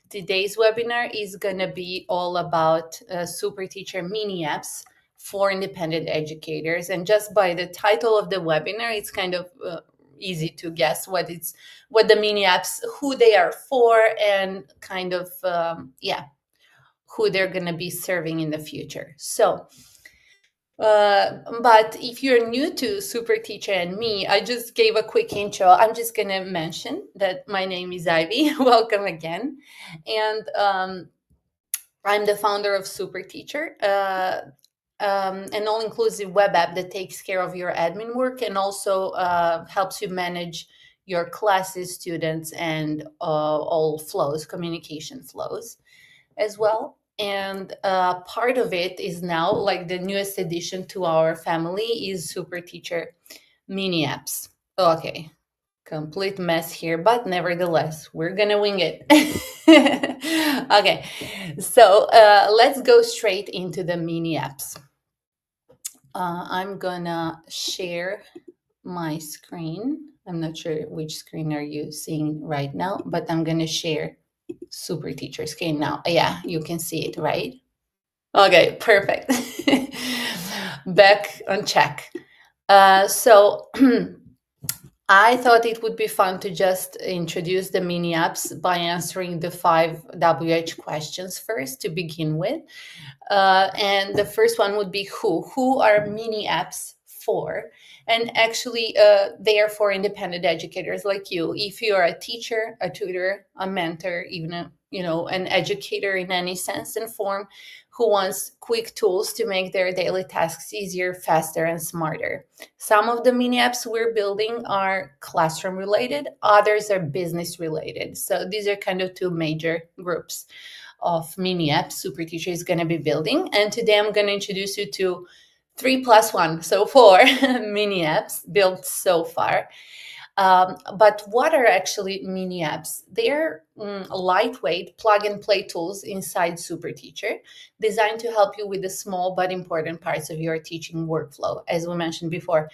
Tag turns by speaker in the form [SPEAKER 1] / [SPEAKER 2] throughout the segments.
[SPEAKER 1] today's webinar is going to be all about SuperTeacher Mini-Apps for independent educators. And just by the title of the webinar, it's kind of easy to guess what the Mini-Apps, who they are for, and kind of, who they're going to be serving in the future. So, but if you're new to SuperTeacher and me, I just gave a quick intro. I'm just going to mention that my name is Ivy. Welcome again. And I'm the founder of SuperTeacher, an all-inclusive web app that takes care of your admin work and also helps you manage your classes, students, and all flows, communication flows as well. And part of it is now, like the newest addition to our family, is SuperTeacher Mini-Apps. Okay, complete mess here, but nevertheless, we're gonna wing it. Okay, so let's go straight into the Mini-Apps. I'm gonna share my screen. I'm not sure which screen are you seeing right now, but I'm gonna share SuperTeacher screen now. Yeah, you can see it, right? Okay, perfect. Back on check. So I thought it would be fun to just introduce the Mini-Apps by answering the 5 WH questions first to begin with. And the first one would be who? Who are Mini-Apps for? And actually, they are for independent educators like you. If you are a teacher, a tutor, a mentor, even an educator in any sense and form, who wants quick tools to make their daily tasks easier, faster, and smarter. Some of the Mini-Apps we're building are classroom related, others are business related. So these are kind of two major groups of Mini-Apps SuperTeacher is going to be building. And today I'm going to introduce you to 3 plus 1, so 4 Mini-Apps built so far. But what are actually Mini-Apps? They're lightweight plug-and-play tools inside SuperTeacher designed to help you with the small but important parts of your teaching workflow, as we mentioned before.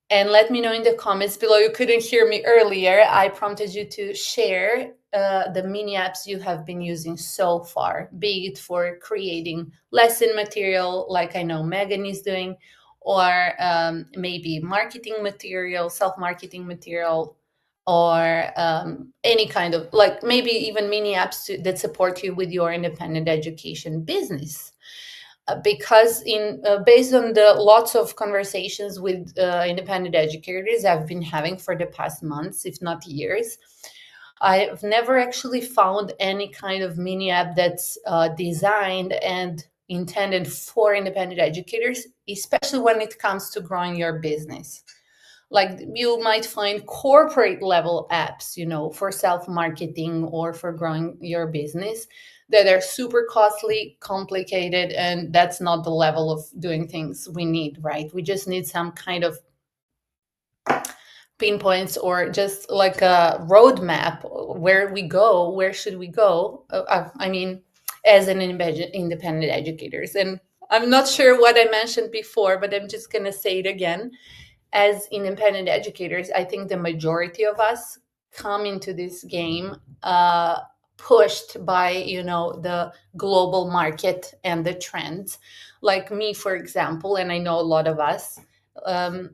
[SPEAKER 1] And let me know in the comments below. You couldn't hear me earlier. I prompted you to share the Mini-Apps you have been using so far, be it for creating lesson material, like I know Megan is doing, or maybe marketing material, self-marketing material, or any kind of, like maybe even Mini-Apps that support you with your independent education business. Because based on the lots of conversations with independent educators I've been having for the past months, if not years, I've never actually found any kind of Mini-App that's designed and intended for independent educators, especially when it comes to growing your business. Like you might find corporate level apps, for self-marketing or for growing your business that are super costly, complicated, and that's not the level of doing things we need, right? We just need some kind of pinpoints or just like a roadmap. Where should we go? As an independent educators. And I'm not sure what I mentioned before, but I'm just going to say it again. As independent educators, I think the majority of us come into this game pushed by the global market and the trends. Like me, for example, and I know a lot of us, I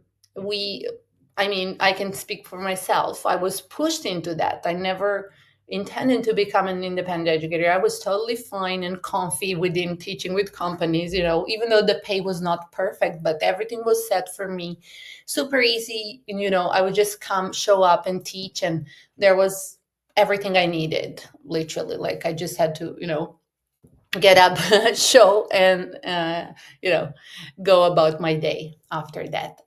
[SPEAKER 1] can speak for myself. I was pushed into that. I never intended to become an independent educator. I was totally fine and comfy within teaching with companies, even though the pay was not perfect, but everything was set for me. Super easy. I would just come, show up and teach, and there was everything I needed, literally. Like I just had to, get up, show, and, go about my day after that.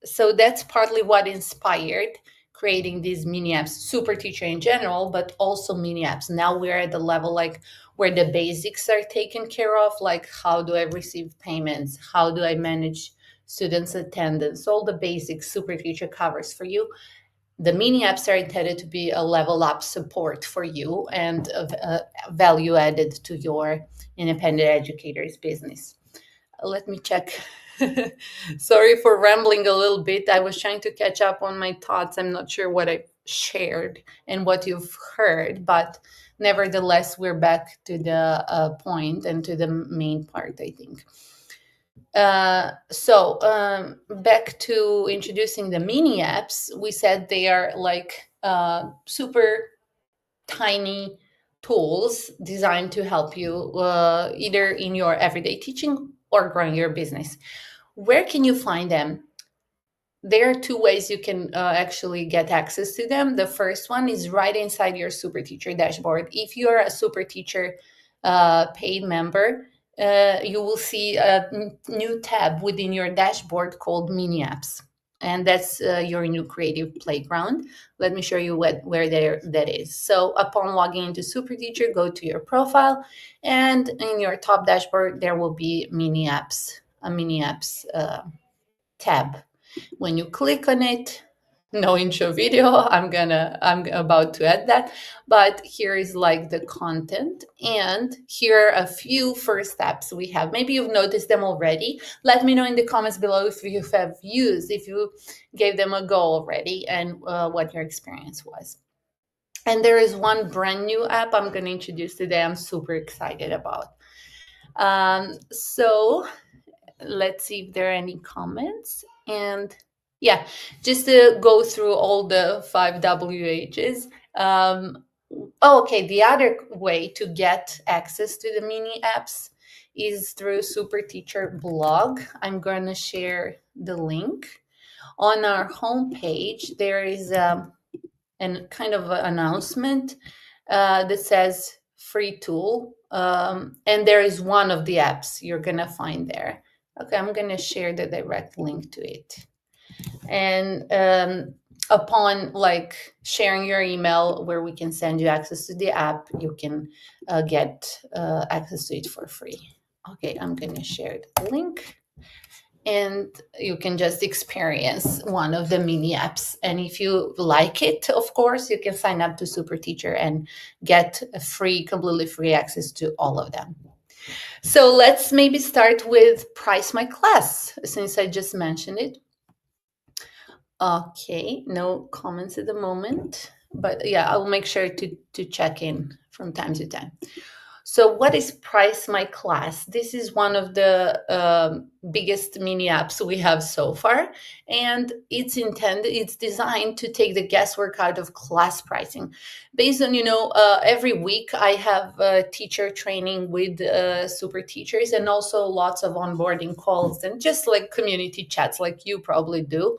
[SPEAKER 1] So that's partly what inspired creating these Mini-Apps, SuperTeacher in general, but also Mini-Apps. Now we're at the level like where the basics are taken care of, like how do I receive payments? How do I manage students' attendance? All the basics SuperTeacher covers for you. The Mini-Apps are intended to be a level up support for you and value added to your independent educator's business. Let me check. Sorry for rambling a little bit. I was trying to catch up on my thoughts. I'm not sure what I shared and what you've heard, but nevertheless, we're back to the point and to the main part, I think. Back to introducing the mini apps, we said they are like super tiny tools designed to help you either in your everyday teaching or growing your business. Where can you find them? There are two ways you can actually get access to them. The first one is right inside your SuperTeacher dashboard. If you're a SuperTeacher paid member, you will see a new tab within your dashboard called Mini-Apps. And that's your new creative playground. Let me show you where that is. So upon logging into SuperTeacher, go to your profile, and in your top dashboard, there will be Mini-Apps, a Mini-Apps tab. When you click on it, no intro video, I'm about to add that, but here is like the content, and here are a few first steps we have. Maybe you've noticed them already. Let me know in the comments below if you have used, if you gave them a go already, and what your experience was. And there is one brand new app I'm going to introduce today. I'm super excited about. So let's see if there are any comments. And yeah, just to go through all the 5 WHs. Okay, the other way to get access to the mini apps is through SuperTeacher blog. I'm going to share the link. On our homepage, there is an kind of an announcement that says free tool. And there is one of the apps you're going to find there. Okay, I'm going to share the direct link to it. And upon like sharing your email where we can send you access to the app, you can get access to it for free. Okay, I'm going to share the link, and you can just experience one of the mini apps. And if you like it, of course, you can sign up to SuperTeacher and get a free, completely free access to all of them. So let's maybe start with Price My Class, since I just mentioned it. Okay, no comments at the moment, but yeah, I'll make sure to check in from time to time. So what is Price My Class? This is one of the biggest mini apps we have so far, and it's designed to take the guesswork out of class pricing. Based on, every week I have teacher training with super teachers, and also lots of onboarding calls and just like community chats like you probably do.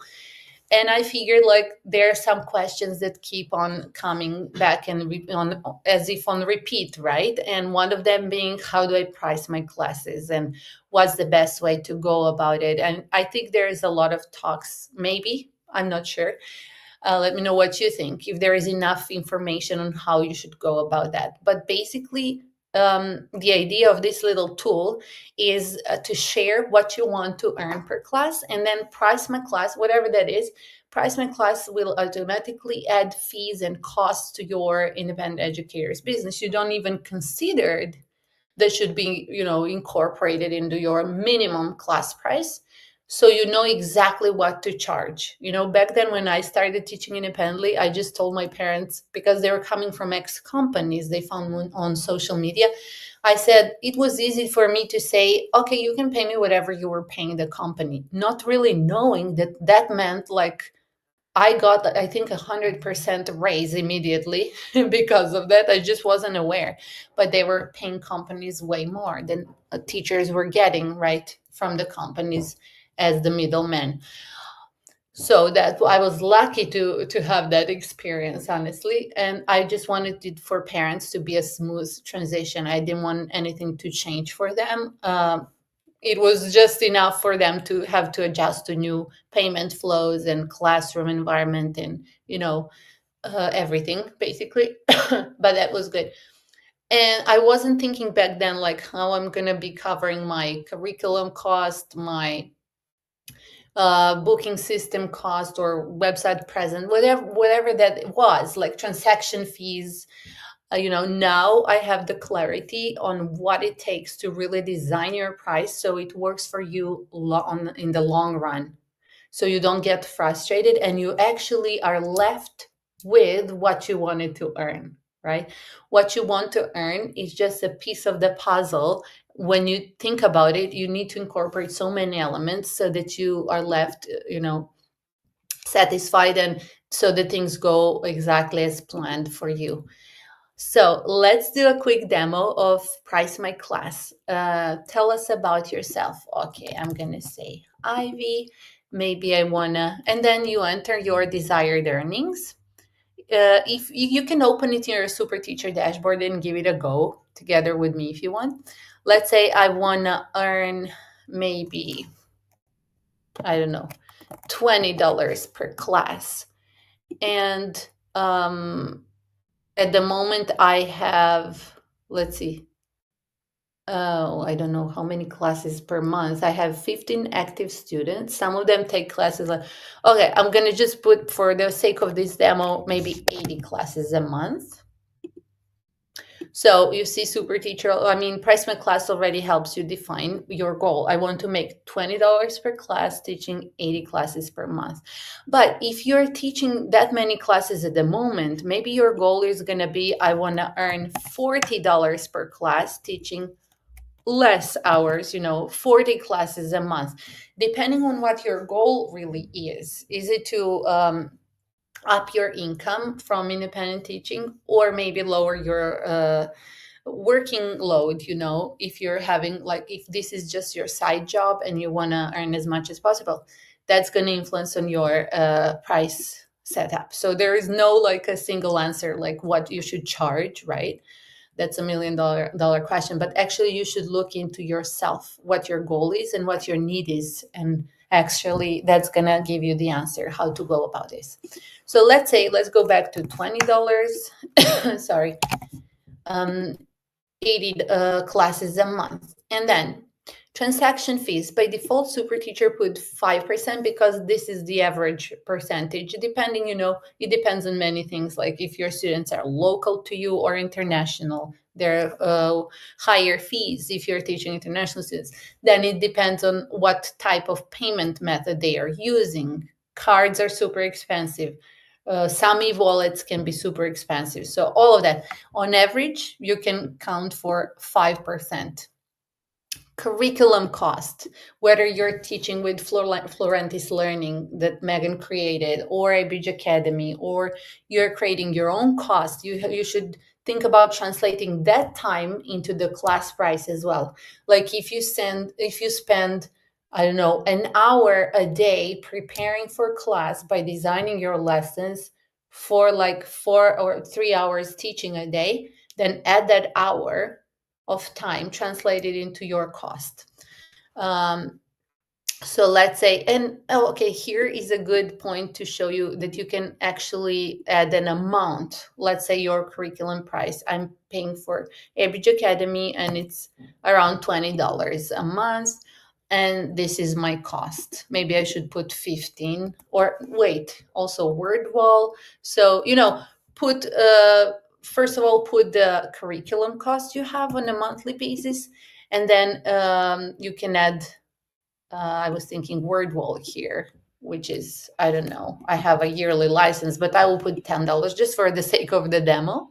[SPEAKER 1] And I figured like there are some questions that keep on coming back and on as if on repeat, right? And one of them being, how do I price my classes, and what's the best way to go about it? And I think there is a lot of talks, maybe, I'm not sure. Let me know what you think, if there is enough information on how you should go about that. But basically, the idea of this little tool is to share what you want to earn per class, and then Price My Class, whatever that is. Price My Class will automatically add fees and costs to your independent educator's business. You don't even consider it. That should be, incorporated into your minimum class price. So you know exactly what to charge. Back then when I started teaching independently, I just told my parents, because they were coming from ex companies they found on social media. I said it was easy for me to say, okay, you can pay me whatever you were paying the company, not really knowing that meant like I got, I think, 100% raise immediately because of that. I just wasn't aware. But they were paying companies way more than teachers were getting, right, from the companies as the middlemen. So that I was lucky to have that experience, honestly. And I just wanted it for parents to be a smooth transition. I didn't want anything to change for them. It was just enough for them to have to adjust to new payment flows and classroom environment and everything basically. But that was good. And I wasn't thinking back then like how I'm gonna be covering my curriculum cost, my booking system cost, or website present, whatever that was, like transaction fees. Now I have the clarity on what it takes to really design your price so it works for you in the long run. So you don't get frustrated and you actually are left with what you wanted to earn. right? What you want to earn is just a piece of the puzzle. When you think about it, you need to incorporate so many elements so that you are left, satisfied, and so that things go exactly as planned for you. So let's do a quick demo of Price My Class. Tell us about yourself. Okay, I'm gonna say Ivy. Maybe I wanna, and then you enter your desired earnings. If you can open it in your Super Teacher dashboard and give it a go together with me if you want. Let's say I wanna earn maybe, I don't know, $20 per class. And at the moment I have, let's see, oh, I don't know how many classes per month. I have 15 active students. Some of them take classes like, okay, I'm going to just put, for the sake of this demo, maybe 80 classes a month. So you see, Price My Class already helps you define your goal. I want to make $20 per class, teaching 80 classes per month. But if you're teaching that many classes at the moment, maybe your goal is going to be, I want to earn $40 per class, teaching less hours, 40 classes a month, depending on what your goal really is. Is it to up your income from independent teaching, or maybe lower your working load? If you're having, like, if this is just your side job and you want to earn as much as possible, that's going to influence on your price setup. So there is no like a single answer like what you should charge, right? That's $1 million question. But actually you should look into yourself, what your goal is and what your need is, and actually that's gonna give you the answer how to go about this. So let's go back to $20. Sorry, 80 classes a month. And then transaction fees. By default, SuperTeacher put 5% because this is the average percentage. Depending, it depends on many things, like if your students are local to you or international, there are higher fees. If you're teaching international students, then it depends on what type of payment method they are using. Cards are super expensive. Some e-wallets can be super expensive. So all of that, on average, you can count for 5%. Curriculum cost, whether you're teaching with Florentis Learning that Megan created, or a Bridge Academy, or you're creating your own cost, you should think about translating that time into the class price as well. Like if you spend, I don't know, an hour a day preparing for class by designing your lessons for like 4 or 3 hours teaching a day, then add that hour of time translated into your cost. So let's say, okay, here is a good point to show you that you can actually add an amount. Let's say your curriculum price, I'm paying for Bridge Academy and it's around $20 a month. And this is my cost. Maybe I should put 15, or wait, also word wall. So, put, first of all, put the curriculum cost you have on a monthly basis. And then you can add, I was thinking word wall here, which is, I don't know, I have a yearly license, but I will put $10 just for the sake of the demo.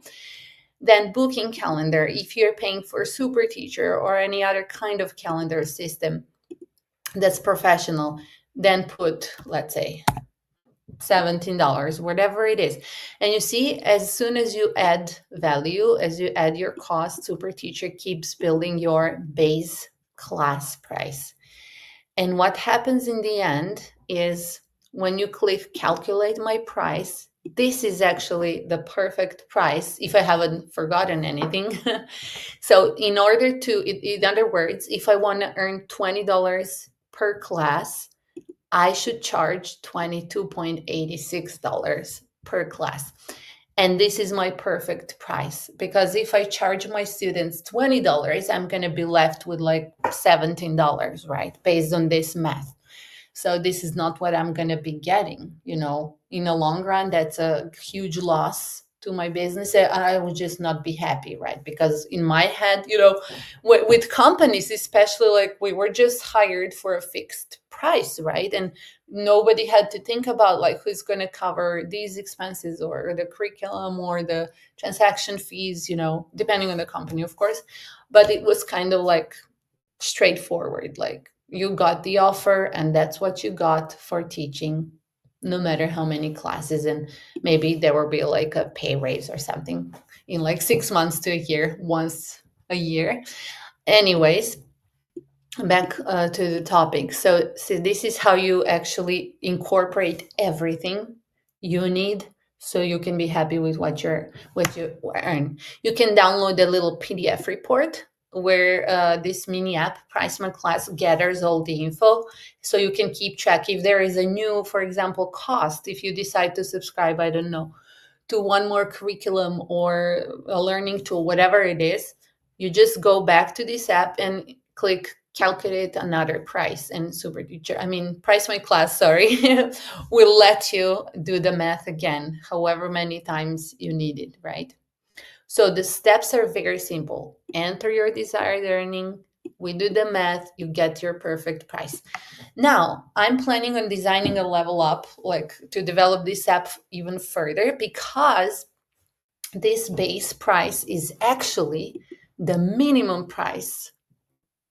[SPEAKER 1] Then booking calendar. If you're paying for SuperTeacher or any other kind of calendar system that's professional, then put, let's say, $17, whatever it is. And you see, as soon as you add value, as you add your cost, SuperTeacher keeps building your base class price. And what happens in the end is when you click calculate my price, this is actually the perfect price if I haven't forgotten anything. So in other words, if I want to earn $20 per class, I should charge $22.86 per class. And this is my perfect price, because if I charge my students $20, I'm going to be left with like $17, right? Based on this math. So this is not what I'm going to be getting, in the long run. That's a huge loss to my business, I would just not be happy, right? Because in my head, with companies, especially, like, we were just hired for a fixed price, right? And nobody had to think about like who's going to cover these expenses or the curriculum or the transaction fees, depending on the company, of course. But it was kind of like straightforward, like you got the offer and that's what you got for teaching, no matter how many classes. And maybe there will be like a pay raise or something in like 6 months to a year, once a year. Anyways, back to the topic. So this is how you actually incorporate everything you need, so you can be happy with what you earn. You can download a little PDF report where this mini app Price My Class gathers all the info, so you can keep track if there is a new, for example, cost. If you decide to subscribe, I don't know, to one more curriculum or a learning tool, whatever it is, you just go back to this app and click calculate another price. And Price My Class, sorry, will let you do the math again, however many times you need it, right? So the steps are very simple. Enter your desired earning, we do the math, you get your perfect price. Now, I'm planning on designing a level up, like to develop this app even further, because this base price is actually the minimum price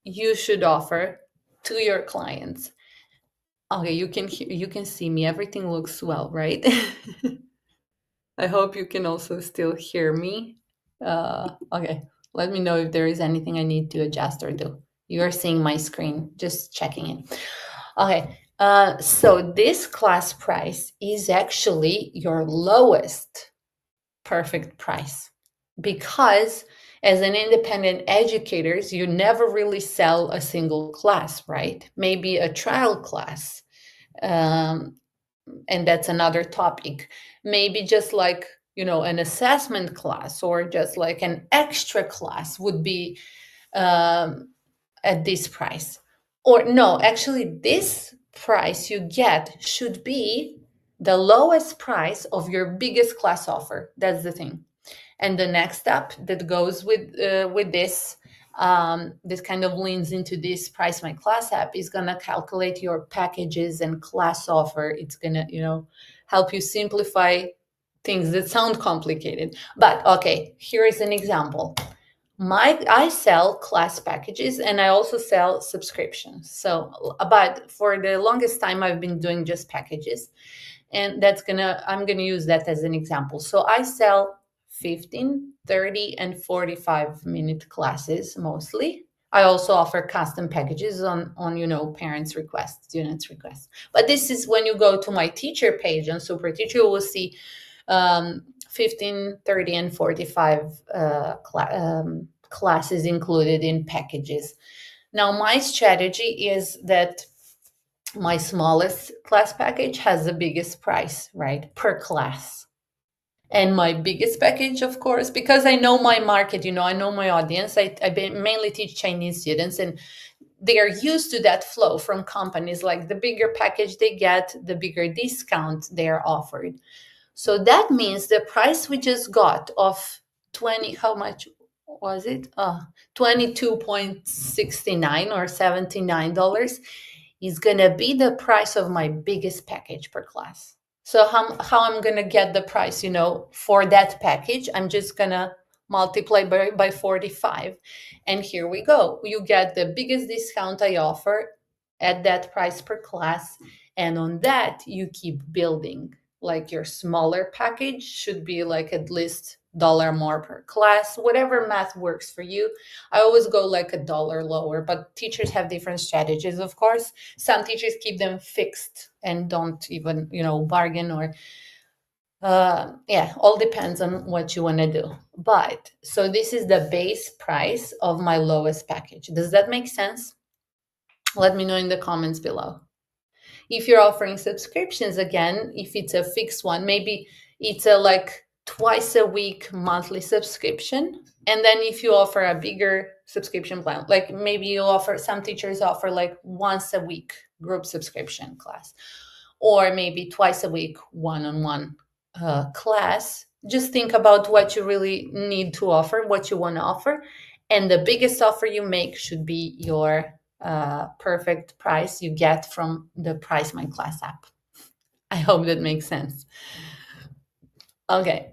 [SPEAKER 1] you should offer to your clients. Okay, you can see me. Everything looks well, right? I hope you can also still hear me. Okay, let me know if there is anything I need to adjust or do. You are seeing my screen, just checking in. Okay, so this class price is actually your lowest perfect price, because as an independent educators, you never really sell a single class, right? Maybe a trial class. Um, and that's another topic. Maybe just like, an assessment class or just like an extra class would be um, at this price. Or no, actually, this price you get should be the lowest price of your biggest class offer. That's the thing. And the next step that goes with this, this kind of leans into this Price My Class app, is gonna calculate your packages and class offer. It's gonna, help you simplify things that sound complicated. But okay, here is an example. I sell class packages and I also sell subscriptions. So, but for the longest time, I've been doing just packages, and I'm gonna use that as an example. So I sell 15, 30, and 45-minute classes mostly. I also offer custom packages on parents' requests, students' requests. But this is when you go to my teacher page on SuperTeacher, you will see 15, 30, and 45 classes included in packages. Now, my strategy is that my smallest class package has the biggest price, right, per class. And my biggest package, of course, because I know my market, I know my audience. I mainly teach Chinese students, and they are used to that flow from companies. Like, the bigger package they get, the bigger discount they are offered. So that means the price we just got of 20, how much was it? 22.69 or $79 is going to be the price of my biggest package per class. So how I'm going to get the price, for that package, I'm just going to multiply by 45. And here we go. You get the biggest discount I offer at that price per class. And on that, you keep building. Like, your smaller package should be like at least $1 more per class, whatever math works for you. I always go like $1 lower, but teachers have different strategies, of course. Some teachers keep them fixed and don't even, bargain, or all depends on what you want to do. But so this is the base price of my lowest package. Does that make sense? Let me know in the comments below. If you're offering subscriptions, again, if it's a fixed one, maybe it's a like twice a week monthly subscription. And then if you offer a bigger subscription plan, like maybe some teachers offer like once a week group subscription class, or maybe twice a week one-on-one class, just think about what you really need to offer, what you want to offer, and the biggest offer you make should be your perfect price you get from the Price My Class app. I hope that makes sense. Okay.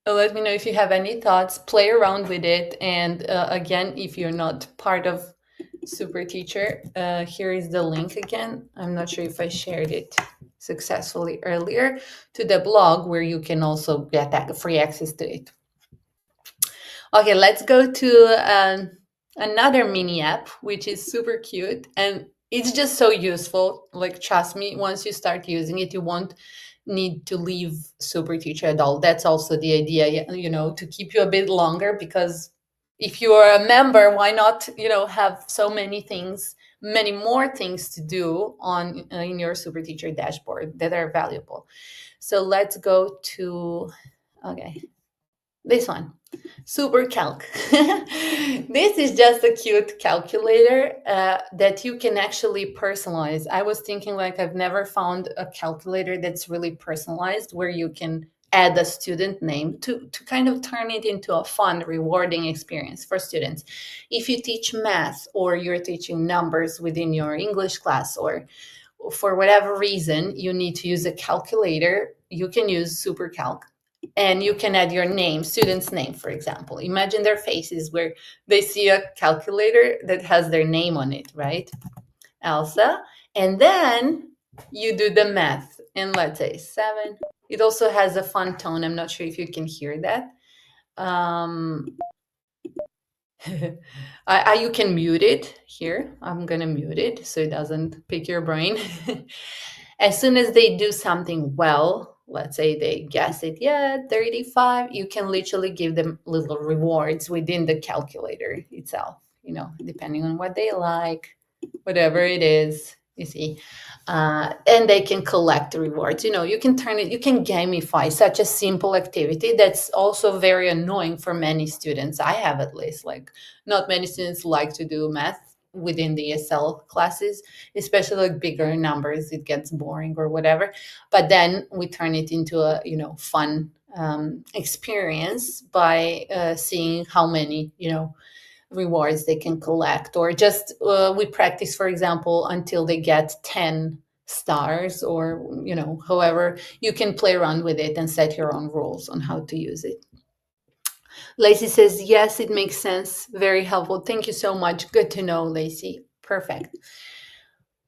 [SPEAKER 1] Let me know if you have any thoughts. Play around with it. And again, if you're not part of Super Teacher, here is the link again. I'm not sure if I shared it successfully earlier, to the blog where you can also get that free access to it. Okay, let's go to another mini app, which is super cute and it's just so useful. Like, trust me, once you start using it, you won't need to leave Super Teacher at all. That's also the idea, to keep you a bit longer, because if you are a member, why not, have so many things, many more things to do on in your Super Teacher dashboard that are valuable. So let's go to, okay, this one. Super Calc. This is just a cute calculator that you can actually personalize. I was thinking, like, I've never found a calculator that's really personalized, where you can add a student name to kind of turn it into a fun, rewarding experience for students. If you teach math, or you're teaching numbers within your English class, or for whatever reason you need to use a calculator, you can use Super Calc, and you can add your name, student's name, for example. Imagine their faces where they see a calculator that has their name on it, right? Elsa. And then you do the math. And let's say 7. It also has a fun tone. I'm not sure if you can hear that. You can mute it here. I'm going to mute it so it doesn't pick your brain. As soon as they do something well, let's say they guess it, yeah, 35, you can literally give them little rewards within the calculator itself, depending on what they like, whatever it is, you see. And they can collect the rewards. You can turn it, you can gamify such a simple activity that's also very annoying for many students. I have, at least, like, not many students like to do math within the ESL classes, especially like bigger numbers. It gets boring or whatever. But then we turn it into a fun experience by seeing how many rewards they can collect, or just we practice, for example, until they get 10 stars, or however you can play around with it and set your own rules on how to use it. Lacey says, yes, it makes sense. Very helpful. Thank you so much. Good to know, Lacey. Perfect.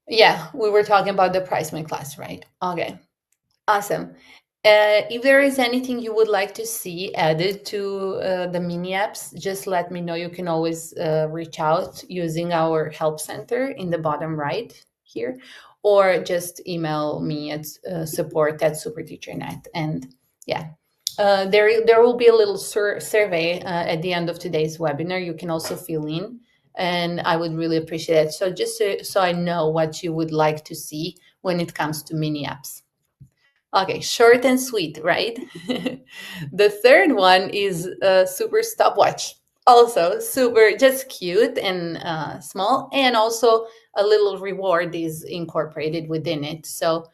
[SPEAKER 1] Yeah, we were talking about the Price My Class, right? Okay. Awesome. If there is anything you would like to see added to the mini apps, just let me know. You can always reach out using our help center in the bottom right here, or just email me at support@superteachernet. And yeah, there will be a little survey at the end of today's webinar. You can also fill in, and I would really appreciate it. So just so I know what you would like to see when it comes to mini apps. Okay, short and sweet, right? The third one is super stopwatch. Also super, just cute and small, and also a little reward is incorporated within it. So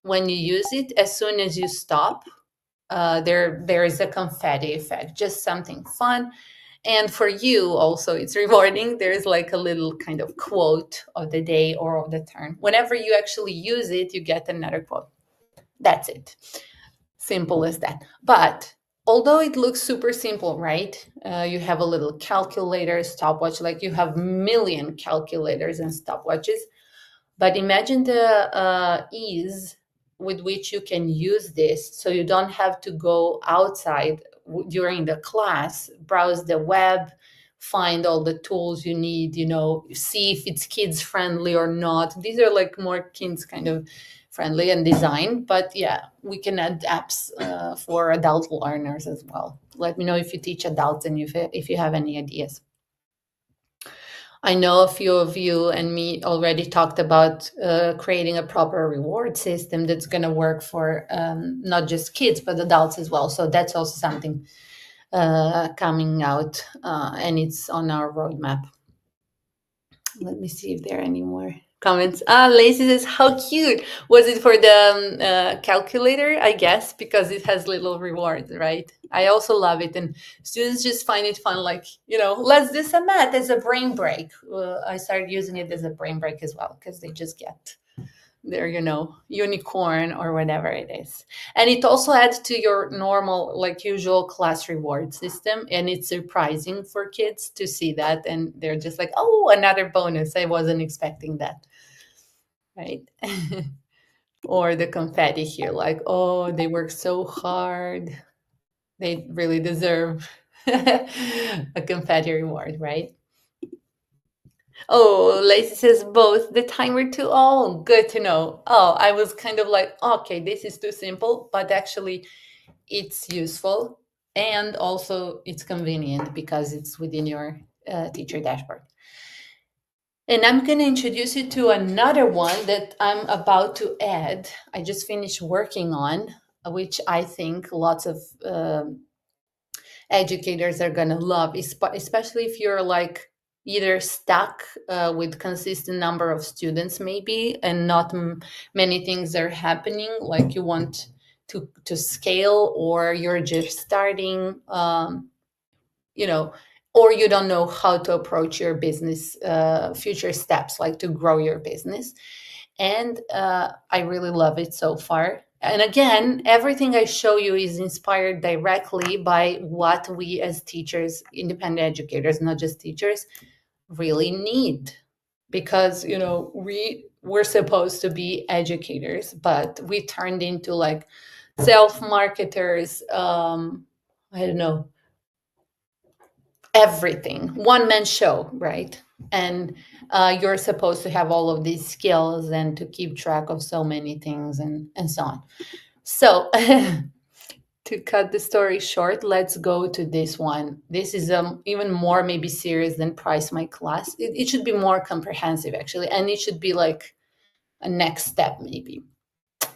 [SPEAKER 1] when you use it, as soon as you stop, there is a confetti effect, just something fun. And for you also, it's rewarding. There's like a little kind of quote of the day or of the turn. Whenever you actually use it, you get another quote. That's it. Simple as that. But although it looks super simple, right? You have a little calculator, stopwatch, like you have million calculators and stopwatches. But imagine the ease with which you can use this, so you don't have to go outside during the class, browse the web, find all the tools you need, see if it's kids friendly or not. These are like more kids kind of friendly and design, but yeah, we can add apps for adult learners as well. Let me know if you teach adults and if you have any ideas. I know a few of you and me already talked about creating a proper reward system that's going to work for not just kids, but adults as well. So that's also something coming out, and it's on our roadmap. Let me see if there are any more comments. Ah, Lacey says, how cute. Was it for the calculator? I guess, because it has little rewards, right? I also love it. And students just find it fun, like, let's do some math as a brain break. I started using it as a brain break as well, because they just get their, unicorn or whatever it is. And it also adds to your normal, like usual class reward system. And it's surprising for kids to see that. And they're just like, oh, another bonus. I wasn't expecting that. Right. Or the confetti here, like, oh, they work so hard. They really deserve a confetti reward, right? Oh, Lacey says both. The timer too. Oh, good to know. Oh, I was kind of like, okay, this is too simple, but actually it's useful and also it's convenient because it's within your teacher dashboard. And I'm going to introduce you to another one that I'm about to add. I just finished working on, which I think lots of educators are going to love, especially if you're like either stuck with consistent number of students maybe and not many things are happening, like you want to scale, or you're just starting, you know or you don't know how to approach your business future steps, like to grow your business. And I really love it so far. And again, everything I show you is inspired directly by what we as teachers, independent educators, not just teachers, really need. Because we're supposed to be educators, but we turned into like self marketers. I don't know, everything, one man show, right? And you're supposed to have all of these skills and to keep track of so many things and so on. So to cut the story short, let's go to this one. This is even more maybe serious than price my class. It should be more comprehensive actually, and it should be like a next step maybe.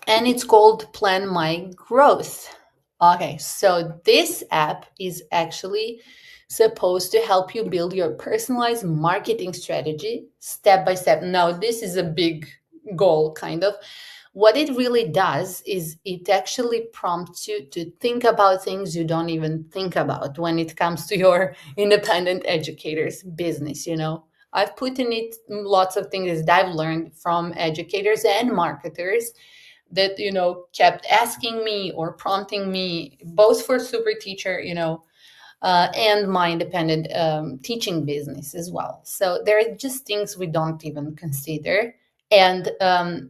[SPEAKER 1] And it's called Plan My Growth. Okay, so this app is actually supposed to help you build your personalized marketing strategy step by step. Now, this is a big goal, kind of. What it really does is it actually prompts you to think about things you don't even think about when it comes to your independent educator's business. I've put in it lots of things that I've learned from educators and marketers that kept asking me or prompting me, both for SuperTeacher, and my independent teaching business as well. So there are just things we don't even consider. And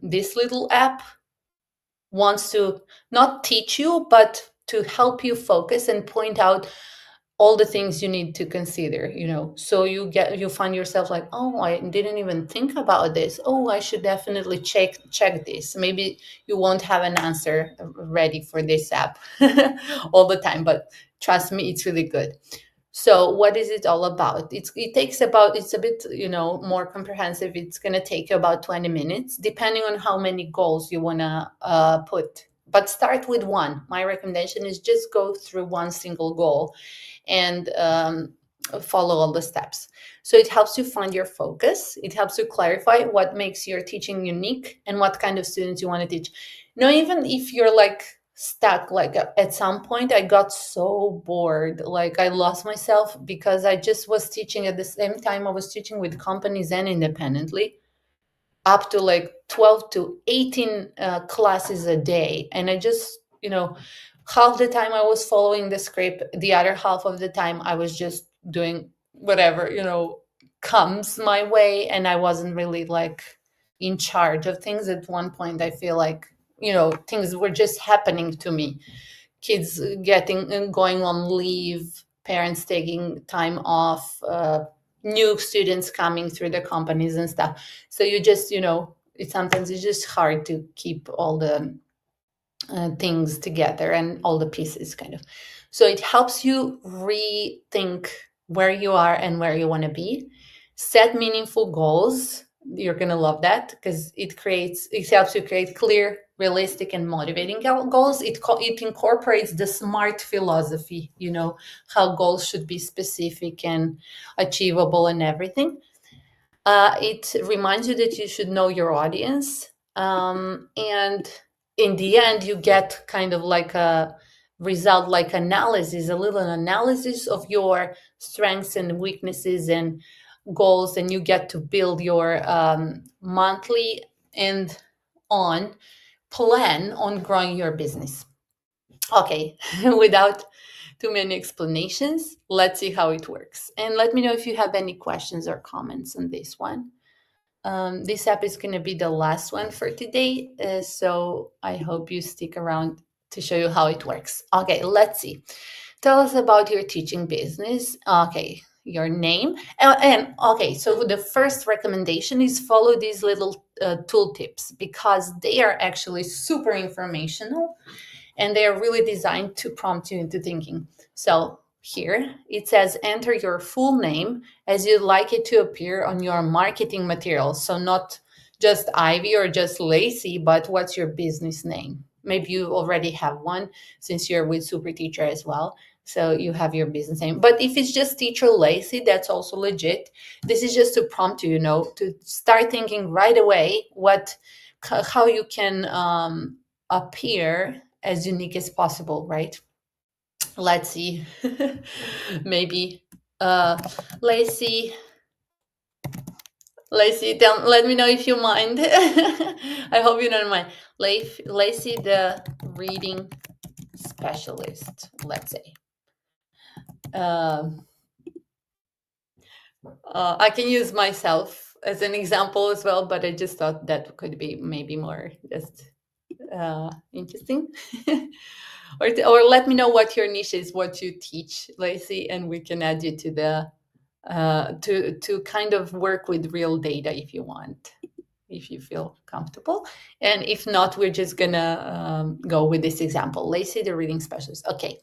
[SPEAKER 1] this little app wants to not teach you, but to help you focus and point out all the things you need to consider, so you find yourself like, oh, I didn't even think about this. Oh, I should definitely check this. Maybe you won't have an answer ready for this app all the time, but trust me, it's really good. So what is it all about? It's a bit, more comprehensive. It's going to take you about 20 minutes, depending on how many goals you want to put. But start with one. My recommendation is just go through one single goal and follow all the steps. So it helps you find your focus. It helps you clarify what makes your teaching unique and what kind of students you want to teach. Even if you're like stuck, like at some point I got so bored, like I lost myself because I just was teaching at the same time. I was teaching with companies and independently, up to like 12 to 18 classes a day. And I just, half the time I was following the script, the other half of the time I was just doing whatever, comes my way. And I wasn't really like in charge of things. At one point, I feel like, things were just happening to me. Kids getting and going on leave, parents taking time off, new students coming through the companies and stuff. So you just, sometimes it's just hard to keep all the things together and all the pieces kind of. So it helps you rethink where you are and where you want to be. Set meaningful goals. You're going to love that because it helps you create clear, realistic, and motivating goals. It incorporates the SMART philosophy, how goals should be specific and achievable and everything. It reminds you that you should know your audience. And in the end, you get kind of like a result, like analysis, a little analysis of your strengths and weaknesses and goals, and you get to build your monthly and on plan on growing your business. Okay, without too many explanations, let's see how it works. And let me know if you have any questions or comments on this one. This app is going to be the last one for today, so I hope you stick around to show you how it works. Okay, let's see. Tell us about your teaching business. Okay, your name. And okay, so the first recommendation is follow these little tool tips because they are actually super informational and they are really designed to prompt you into thinking. So here it says enter your full name as you'd like it to appear on your marketing materials. So not just Ivy or just Lacey, but what's your business name? Maybe you already have one since you're with SuperTeacher as well. So you have your business name. But if it's just Teacher Lacey, that's also legit. This is just to prompt you, to start thinking right away how you can appear as unique as possible, right? Let's see. Maybe uh Lacey, let me know if you mind. I hope you don't mind. Lacey, the reading specialist, let's say. Um I can use myself as an example as well, but I just thought that could be maybe more just interesting. Or let me know what your niche is, what you teach, Lacey, and we can add you to the to kind of work with real data if you want, if you feel comfortable. And if not, we're just gonna go with this example. Lacey, the reading specialist. Okay.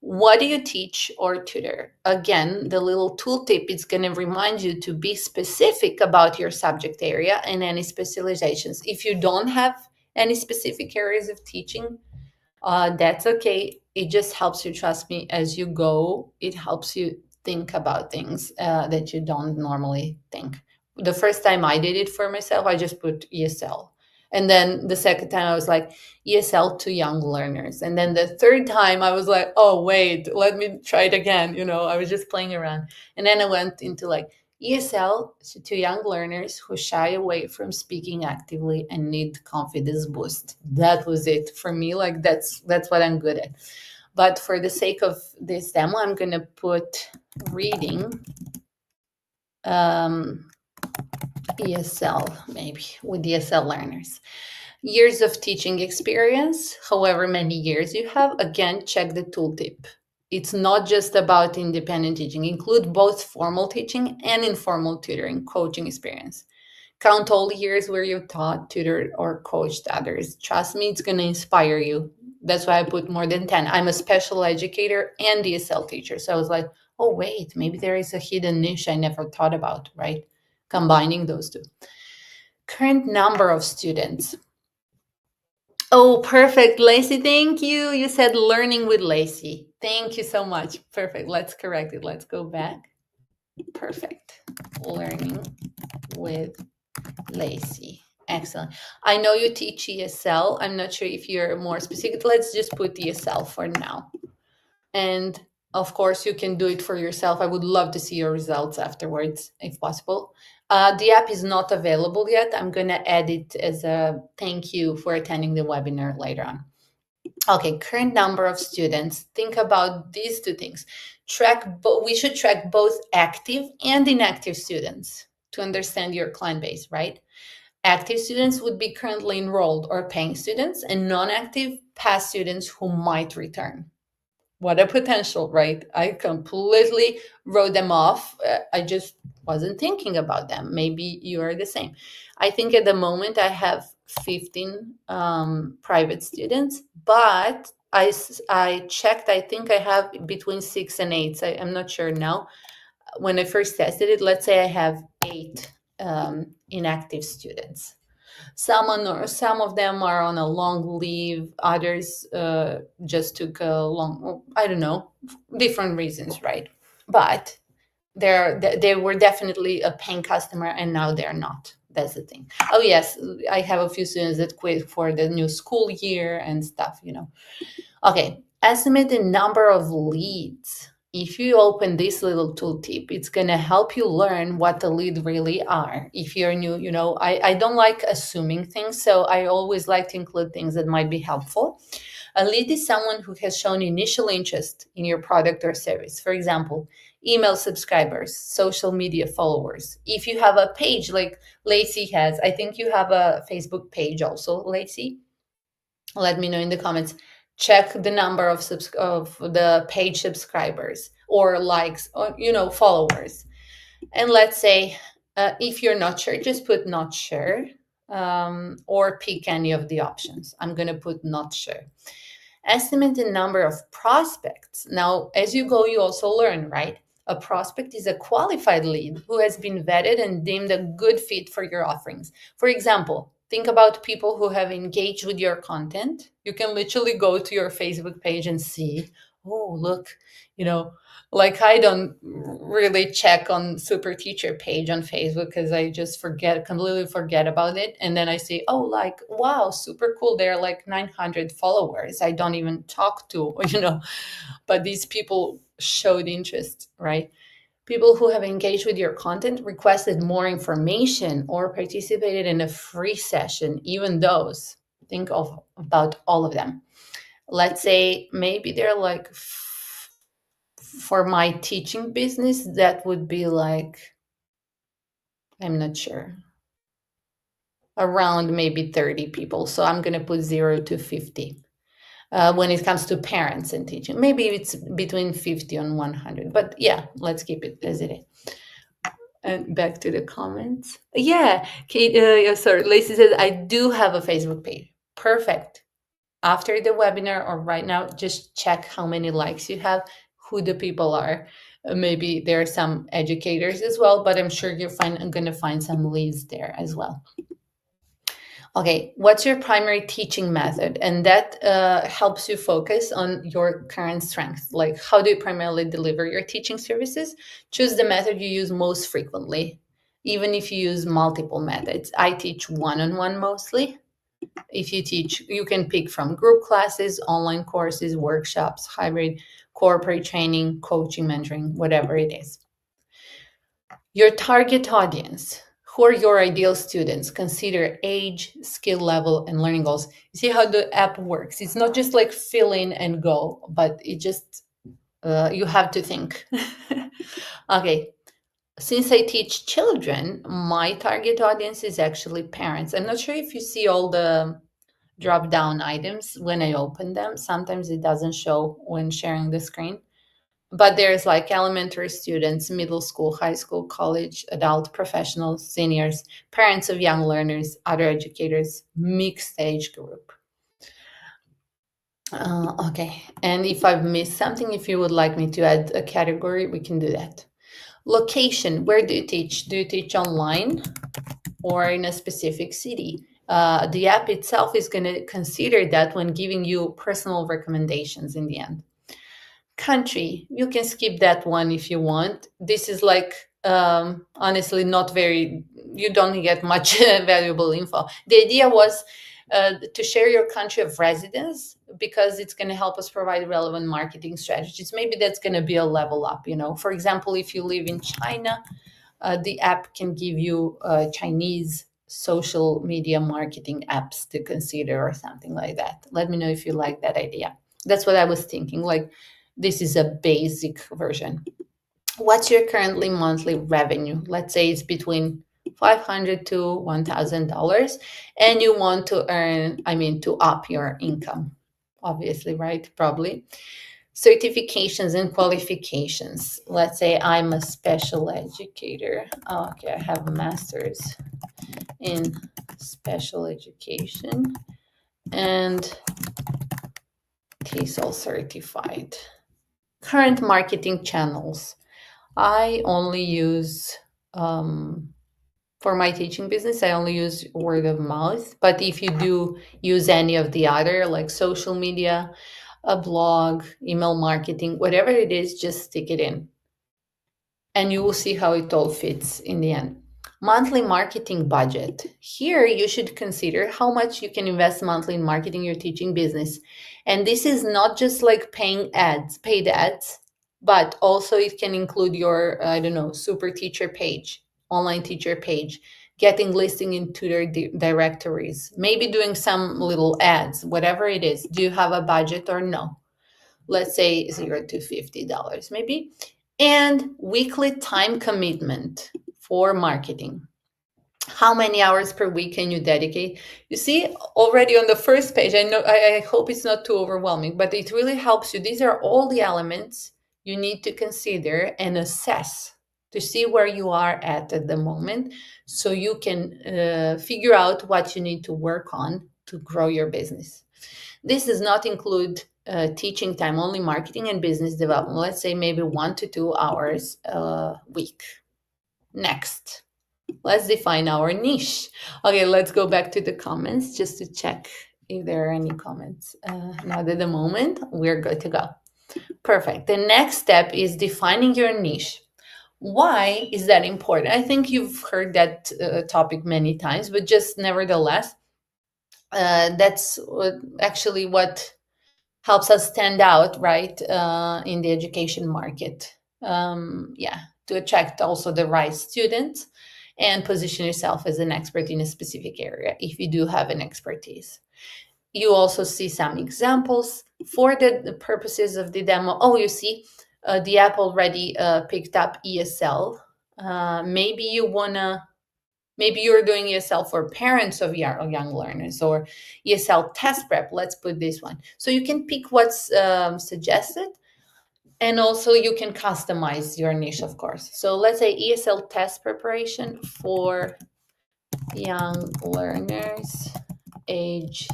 [SPEAKER 1] What do you teach or tutor? Again, the little tooltip is going to remind you to be specific about your subject area and any specializations. If you don't have any specific areas of teaching, that's okay. It just helps you, trust me, as you go. It helps you think about things that you don't normally think. The first time I did it for myself, I just put ESL. And then the second time, I was like, ESL to young learners. And then the third time, I was like, oh, wait, let me try it again. I was just playing around. And then I went into like ESL to young learners who shy away from speaking actively and need confidence boost. That was it for me. Like that's what I'm good at. But for the sake of this demo, I'm gonna put reading ESL, maybe with ESL learners. Years of teaching experience, however many years you have, again, check the tooltip. It's not just about independent teaching. Include both formal teaching and informal tutoring, coaching experience. Count all the years where you taught, tutored, or coached others. Trust me, it's going to inspire you. That's why I put more than 10. I'm a special educator and ESL teacher. So I was like, oh, wait, maybe there is a hidden niche I never thought about, right? Combining those two. Current number of students. Oh, perfect, Lacey. Thank you. You said learning with Lacey. Thank you so much. Perfect. Let's correct it. Let's go back. Perfect. Learning with Lacey. Excellent. I know you teach ESL. I'm not sure if you're more specific. Let's just put ESL for now. And of course, you can do it for yourself. I would love to see your results afterwards, if possible. The app is not available yet. I'm going to add it as a thank you for attending the webinar later on. Okay, current number of students. Think about these two things. We should track both active and inactive students to understand your client base, right? Active students would be currently enrolled or paying students, and non-active past students who might return. What a potential, right? I completely wrote them off. I just wasn't thinking about them. Maybe you are the same. I think at the moment I have 15 private students, but I checked, I think I have between 6 and 8. So I'm not sure now. When I first tested it, let's say I have 8 inactive students. Some of them are on a long leave. Others just took a long, I don't know, different reasons, right? But they were definitely a paying customer, and now they're not. That's the thing. Oh yes, I have a few students that quit for the new school year and stuff. Okay, estimate the number of leads. If you open this little tooltip, it's going to help you learn what the lead really are. If you're new, I don't like assuming things, so I always like to include things that might be helpful. A lead is someone who has shown initial interest in your product or service. For example, email subscribers, social media followers. If you have a page like Lacey has, I think you have a Facebook page also, Lacey. Let me know in the comments. Check the number of the page subscribers or likes or followers. And let's say if you're not sure, just put not sure, or pick any of the options. I'm going to put not sure. Estimate the number of prospects. Now, as you go, you also learn, right? A prospect is a qualified lead who has been vetted and deemed a good fit for your offerings. For example, think about people who have engaged with your content. You can literally go to your Facebook page and see, oh, look, you know, like I don't really check on SuperTeacher page on Facebook because I just completely forget about it. And then I say, oh, like, wow, super cool. There are like 900 followers. I don't even talk to, but these people showed interest, right? People who have engaged with your content, requested more information, or participated in a free session, even those. Think of about all of them. Let's say maybe they're like, for my teaching business, that would be like, I'm not sure, around maybe 30 people. So I'm going to put 0 to 50. When it comes to parents and teaching, maybe it's between 50 and 100. But yeah, let's keep it as it is. And back to the comments. Yeah, Kate, sorry, Lacey says, I do have a Facebook page. Perfect. After the webinar or right now, just check how many likes you have, who the people are. Maybe there are some educators as well, but I'm sure I'm going to find some leads there as well. Okay, what's your primary teaching method? And that helps you focus on your current strength. Like, how do you primarily deliver your teaching services? Choose the method you use most frequently, even if you use multiple methods. I teach one-on-one mostly. If you teach, you can pick from group classes, online courses, workshops, hybrid, corporate training, coaching, mentoring, whatever it is. Your target audience. Who are your ideal students? Consider age, skill level, and learning goals. You see how the app works. It's not just like fill in and go, but it just, you have to think. Okay. Since I teach children, my target audience is actually parents. I'm not sure if you see all the drop down items when I open them. Sometimes it doesn't show when sharing the screen. But there's like elementary students, middle school, high school, college, adult, professionals, seniors, parents of young learners, other educators, mixed age group. Okay. And if I've missed something, if you would like me to add a category, we can do that. Location. Where do you teach? Do you teach online or in a specific city? The app itself is going to consider that when giving you personal recommendations in the end. Country, you can skip that one if you want. This is like, honestly, not very, you don't get much valuable info. The idea was to share your country of residence because it's going to help us provide relevant marketing strategies. Maybe that's going to be a level up. For example, if you live in China, the app can give you Chinese social media marketing apps to consider or something like that. Let me know if you like that idea. That's what I was thinking. Like, this is a basic version. What's your currently monthly revenue? Let's say it's between $500 to $1,000, and you want to to up your income, obviously, right? Probably. Certifications and qualifications. Let's say I'm a special educator. Oh, okay, I have a master's in special education and TESOL certified. Current marketing channels. I only use, for my teaching business, I only use word of mouth. But if you do use any of the other, like social media, a blog, email marketing, whatever it is, just stick it in. and you will see how it all fits in the end. Monthly marketing budget. Here, you should consider how much you can invest monthly in marketing your teaching business. And this is not just like paid ads, but also it can include your, I don't know, super teacher page, online teacher page, getting listing into their directories, maybe doing some little ads, whatever it is. Do you have a budget or no? Let's say $0 to $50 maybe. And weekly time commitment for marketing. How many hours per week can you dedicate? You see already on the first page, I know, I hope it's not too overwhelming, but it really helps you. These are all the elements you need to consider and assess to see where you are at the moment, so you can figure out what you need to work on to grow your business. This does not include teaching time, only marketing and business development. Let's say maybe 1 to 2 hours a week. Next, let's define our niche. Okay, let's go back to the comments just to check if there are any comments. Not at the moment, we're good to go. Perfect. The next step is defining your niche. Why is that important? I think you've heard that topic many times, but just nevertheless, that's actually what helps us stand out, right, in the education market. Yeah, to attract also the right students and position yourself as an expert in a specific area if you do have an expertise. You also see some examples for the purposes of the demo. Oh, you see, the app already picked up ESL. Maybe you wanna Maybe you're doing ESL for parents of young learners, or ESL test prep. Let's put this one. So you can pick what's suggested, and also you can customize your niche, of course. So let's say ESL test preparation for young learners age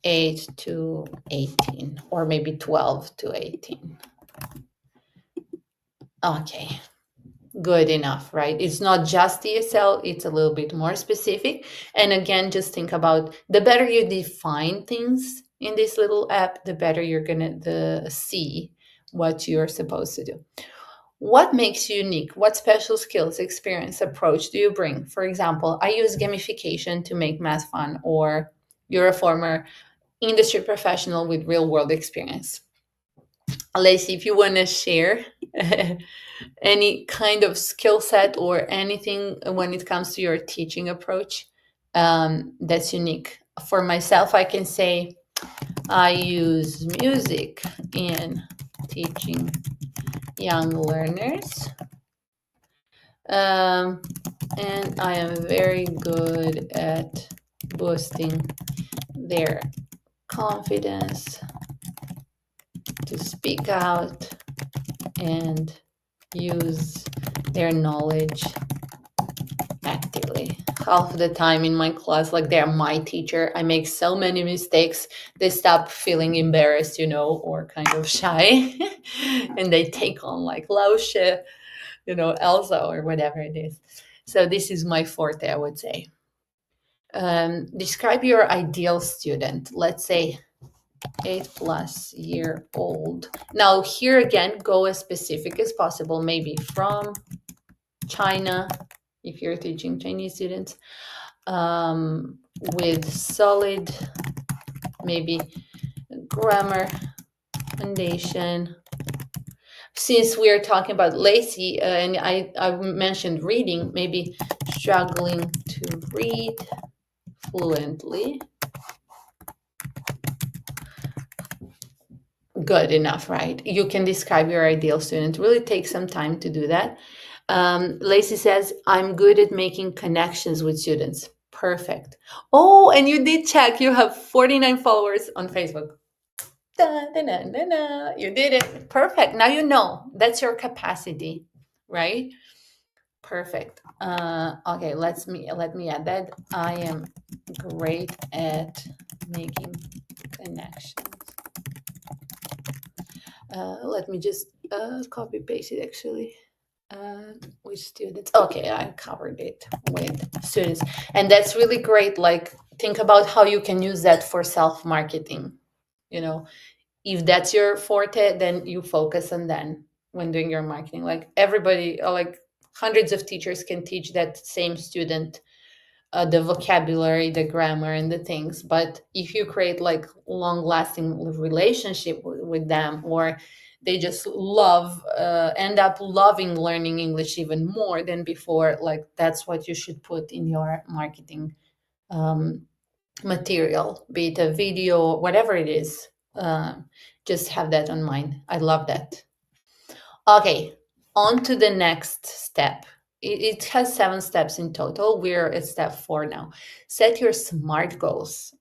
[SPEAKER 1] 8 to 18, or maybe 12 to 18. Okay. Good enough, right? It's not just ESL, it's a little bit more specific. And again, just think about, the better you define things in this little app, the better you're gonna see what you're supposed to do. What makes you unique? What special skills, experience, approach do you bring? For example, I use gamification to make math fun, or you're a former industry professional with real world experience. Lacey, if you want to share any kind of skill set or anything when it comes to your teaching approach, that's unique. For myself, I can say I use music in teaching young learners, and I am very good at boosting their confidence to speak out and use their knowledge actively. Half the time in my class, like they're my teacher, I make so many mistakes, they stop feeling embarrassed, or kind of shy, and they take on like Lausche, Elsa, or whatever it is. So this is my forte, I would say. Describe your ideal student. Let's say 8+ year old. Now here again, go as specific as possible, maybe from China, if you're teaching Chinese students, with solid, maybe grammar foundation. Since we're talking about Lacey, and I mentioned reading, maybe struggling to read fluently. Good enough, right? You can describe your ideal student. Really take some time to do that. Lacey says, I'm good at making connections with students. Perfect. Oh, and you did check. You have 49 followers on Facebook. Da, da, da, da, da. You did it. Perfect. Now you know. That's your capacity, right? Perfect. Okay, let me add that. I am great at making connections. Let me just copy paste it actually. With students. Okay, I covered it with students. And that's really great. Like, think about how you can use that for self-marketing. If that's your forte, then you focus on that. when doing your marketing. Like everybody, like hundreds of teachers can teach that same student the vocabulary, the grammar, and the things. But if you create like long-lasting relationship with them, or they just end up loving learning English even more than before, like that's what you should put in your marketing um, material, be it a video, whatever it is. Just have that on mind. I love that. Okay, on to the next step. It has 7 steps in total. We're at step 4 now. Set your SMART goals.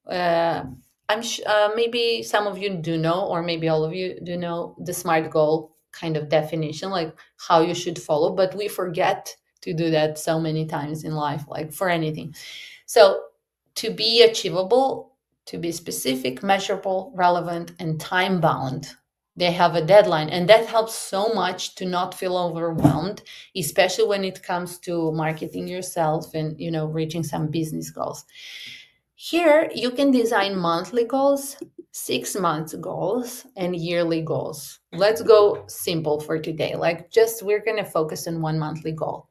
[SPEAKER 1] Maybe some of you do know, or maybe all of you do know the SMART goal kind of definition, like how you should follow, but we forget to do that so many times in life, like for anything. So, to be achievable, to be specific, measurable, relevant, and time bound, they have a deadline, and that helps so much to not feel overwhelmed, especially when it comes to marketing yourself and reaching some business goals. Here you can design monthly goals, 6 month goals, and yearly goals. Let's go simple for today. Like, just we're going to focus on one monthly goal.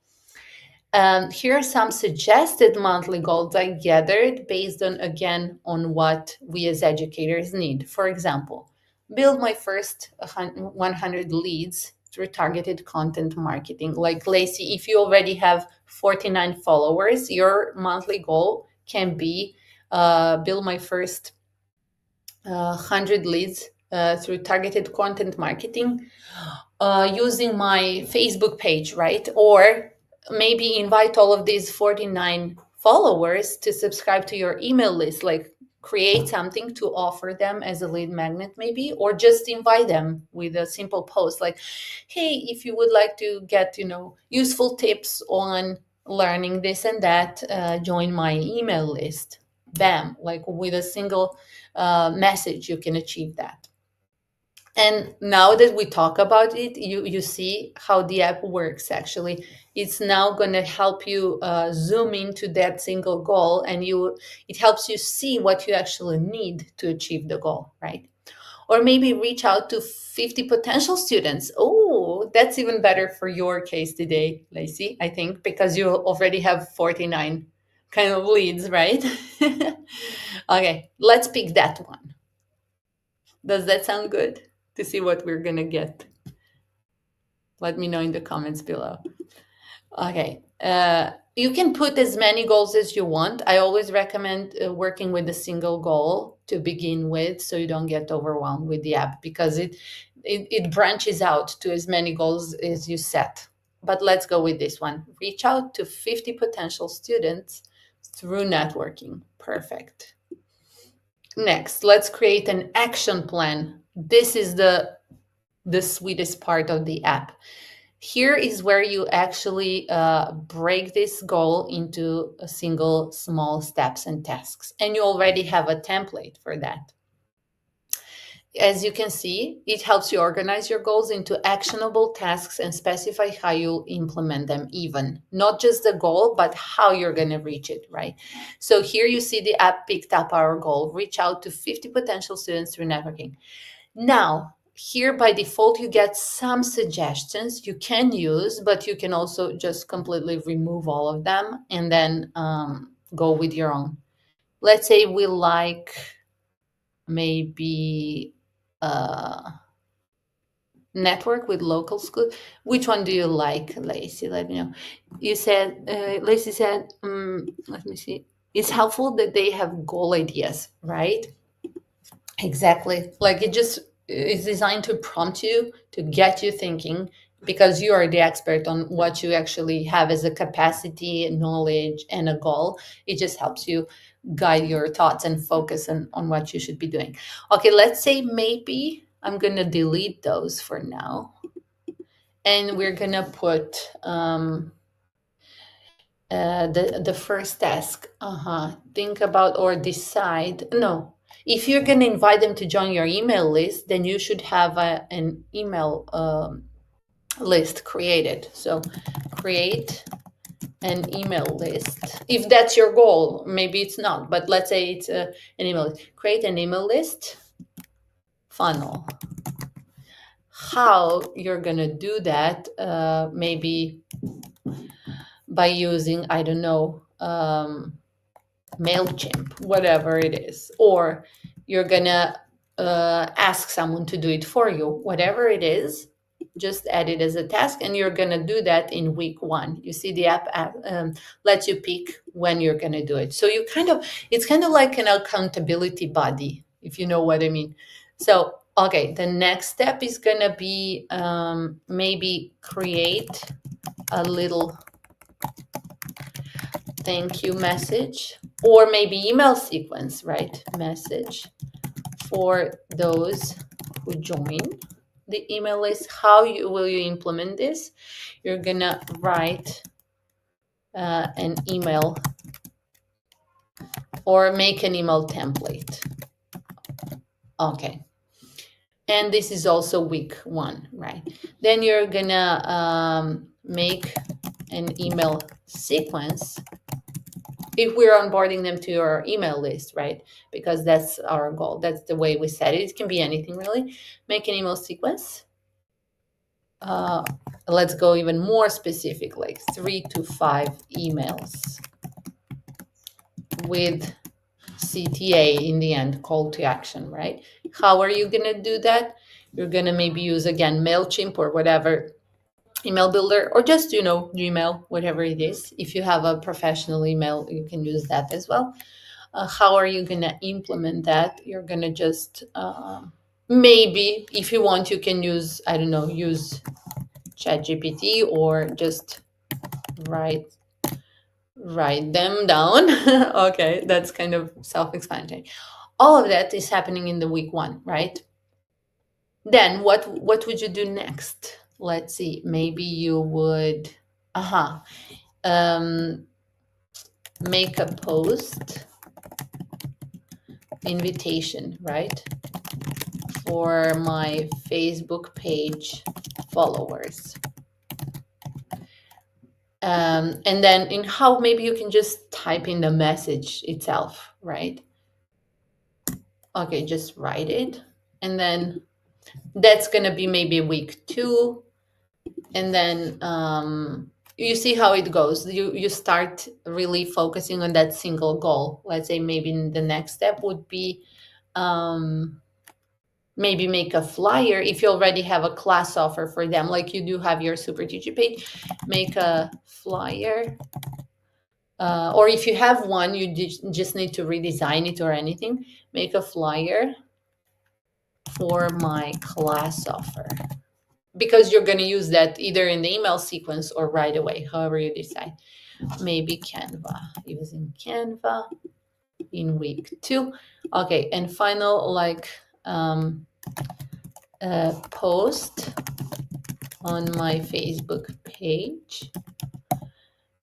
[SPEAKER 1] Here are some suggested monthly goals I gathered based on, again, on what we as educators need. For example, build my first 100 leads through targeted content marketing. Like, Lacey, if you already have 49 followers, your monthly goal can be build my first 100 leads through targeted content marketing using my Facebook page, right? Or maybe invite all of these 49 followers to subscribe to your email list, like create something to offer them as a lead magnet, maybe, or just invite them with a simple post like, hey, if you would like to get, useful tips on learning this and that, join my email list. Bam, like with a single message, you can achieve that. And now that we talk about it, you see how the app works. Actually, it's now going to help you zoom into that single goal, and it helps you see what you actually need to achieve the goal, right? Or maybe reach out to 50 potential students. Oh, that's even better for your case today, Lacey, I think, because you already have 49 kind of leads, right? Okay, let's pick that one. Does that sound good? To see what we're gonna get, let me know in the comments below. Okay, you can put as many goals as you want. I always recommend working with a single goal to begin with, so you don't get overwhelmed with the app, because it branches out to as many goals as you set. But let's go with this one. Reach out to 50 potential students through networking. Perfect. Next, let's create an action plan. This is the sweetest part of the app. Here is where you actually break this goal into a single small steps and tasks. And you already have a template for that. As you can see, it helps you organize your goals into actionable tasks and specify how you'll implement them, even not just the goal, but how you're going to reach it, right? So here you see the app picked up our goal, reach out to 50 potential students through networking. Now, here by default, you get some suggestions you can use, but you can also just completely remove all of them and then go with your own. Let's say we like maybe network with local schools. Which one do you like, Lacey? Let me know. You said, Lacey said, let me see. It's helpful that they have goal ideas, right? Exactly. Like it just is designed to prompt you, to get you thinking, because you are the expert on what you actually have as a capacity, knowledge, and a goal. It just helps you guide your thoughts and focus on what you should be doing. Okay, let's say maybe I'm going to delete those for now. And we're going to put the first task. Think about or decide. No, if you're going to invite them to join your email list, then you should have an email list created. So create an email list. If that's your goal, maybe it's not, but let's say it's an email list. Create an email list funnel. how you're going to do that, maybe by using, I don't know, MailChimp, whatever it is, or you're gonna ask someone to do it for you, whatever it is, just add it as a task, and you're gonna do that in week one. You see, the app lets you pick when you're gonna do it. So it's kind of like an accountability buddy, if you know what I mean. So, okay, the next step is gonna be maybe create a little thank you message, or maybe email sequence, right? Message for those who join the email list. How will you implement this? You're gonna write an email or make an email template. Okay. And this is also week one, right? Then you're gonna make an email sequence if we're onboarding them to your email list, right? Because that's our goal. That's the way we set it. It can be anything really. Make an email sequence. Let's go even more specific, like 3 to 5 emails with CTA in the end, call to action, right? How are you going to do that? You're going to maybe use, again, MailChimp or whatever email builder, or just, Gmail, whatever it is. If you have a professional email, you can use that as well. How are you going to implement that? You're going to just maybe, if you want, you can use, I don't know, use ChatGPT, or just write them down. Okay, that's kind of self-explanatory. All of that is happening in the week one, right? Then what would you do next? Let's see. Maybe you would make a post invitation, right? For my Facebook page followers. And then in how maybe you can just type in the message itself, right? Okay, just write it. And then that's going to be maybe week 2. And then you see how it goes. You start really focusing on that single goal. Let's say maybe the next step would be maybe make a flyer. If you already have a class offer for them, like you do have your SuperTeacher page, make a flyer. Or if you have one, you just need to redesign it or anything. Make a flyer for my class offer, because you're going to use that either in the email sequence or right away, however you decide. Maybe Canva, using Canva in week 2. Okay, and final, like post on my Facebook page.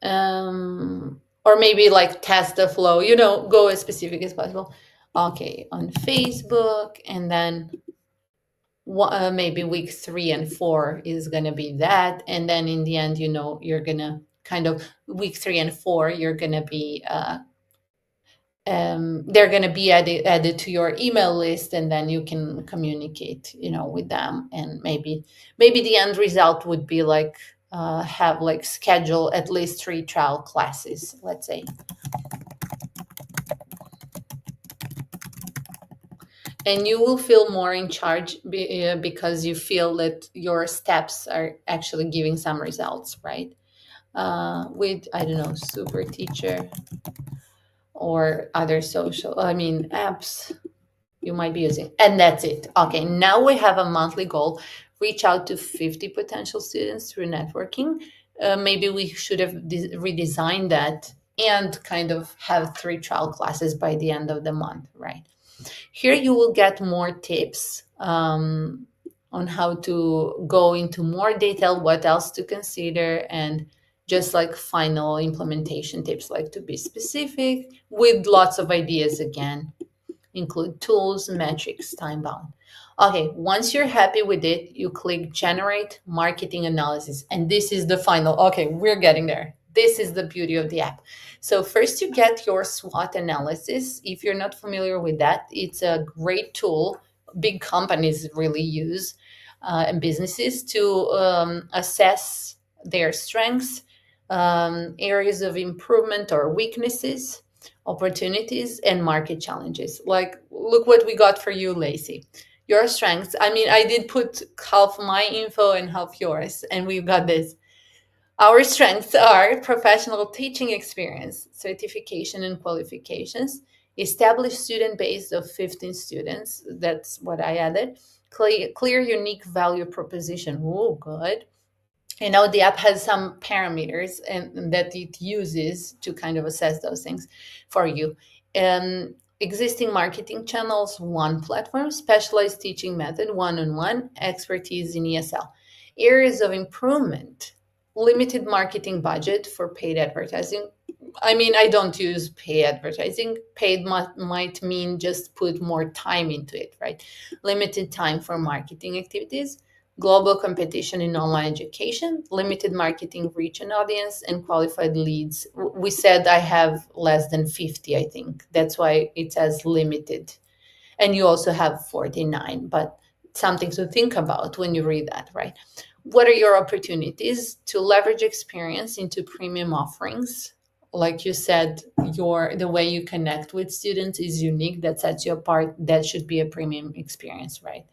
[SPEAKER 1] Or maybe like test the flow, go as specific as possible. Okay, on Facebook, and then maybe week 3 and 4 is going to be that. And then in the end, you're going to kind of week 3 and 4, you're going to be, they're going to be added to your email list, and then you can communicate, with them. And maybe the end result would be like, have like schedule at least 3 trial classes, let's say. And you will feel more in charge because you feel that your steps are actually giving some results, right? With, I don't know, SuperTeacher or other apps you might be using. And that's it. Okay, now we have a monthly goal. Reach out to 50 potential students through networking. Maybe we should have redesigned that and kind of have 3 trial classes by the end of the month, right? Here you will get more tips on how to go into more detail, what else to consider, and just like final implementation tips, like to be specific with lots of ideas again. Include tools, metrics, time bound. Okay, once you're happy with it, you click Generate Marketing Analysis. And this is the final. Okay, we're getting there. This is the beauty of the app. So first you get your SWOT analysis. If you're not familiar with that, it's a great tool big companies really use. and businesses to assess their strengths, areas of improvement or weaknesses, opportunities, and market challenges. Like, look what we got for you, Lacey. Your strengths. I mean, I did put half my info and half yours, and we've got this. Our strengths are professional teaching experience, certification and qualifications, established student base of 15 students. That's what I added. Clear unique value proposition. Oh, good. The app has some parameters and that it uses to kind of assess those things for you. Existing marketing channels, one platform, specialized teaching method, one-on-one, expertise in ESL. Areas of improvement, limited marketing budget for paid advertising. I mean, I don't use paid advertising. Paid might mean just put more time into it, right? Limited time for marketing activities, global competition in online education, limited marketing reach and audience, and qualified leads. We said I have less than 50, I think. That's why it says limited. And you also have 49, but something to think about when you read that, right? What are your opportunities to leverage experience into premium offerings? Like you said, the way you connect with students is unique. That sets you apart. That should be a premium experience, right?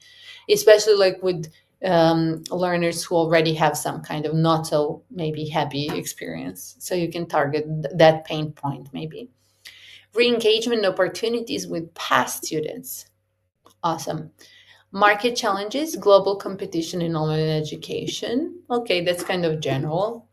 [SPEAKER 1] Especially like with learners who already have some kind of not so maybe happy experience. So you can target that pain point maybe. Re-engagement opportunities with past students. Awesome. Market challenges, global competition in online education. Okay, that's kind of general.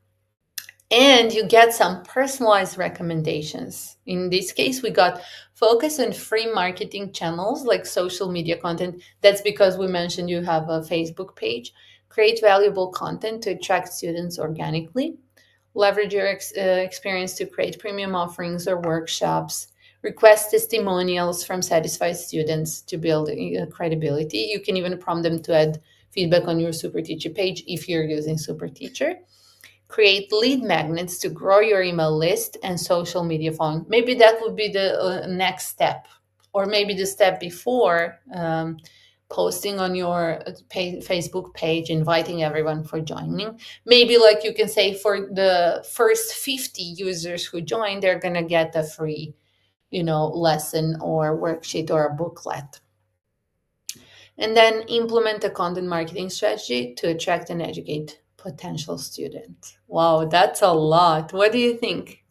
[SPEAKER 1] And you get some personalized recommendations. In this case, we got focus on free marketing channels like social media content. That's because we mentioned you have a Facebook page. Create valuable content to attract students organically. Leverage your experience to create premium offerings or workshops. Request testimonials from satisfied students to build credibility. You can even prompt them to add feedback on your SuperTeacher page if you're using SuperTeacher. Create lead magnets to grow your email list and social media following. Maybe that would be the next step, or maybe the step before posting on your Facebook page, inviting everyone for joining. Maybe like you can say for the first 50 users who join, they're going to get a free, lesson or worksheet or a booklet. And then implement a content marketing strategy to attract and educate potential students. Wow, that's a lot. What do you think?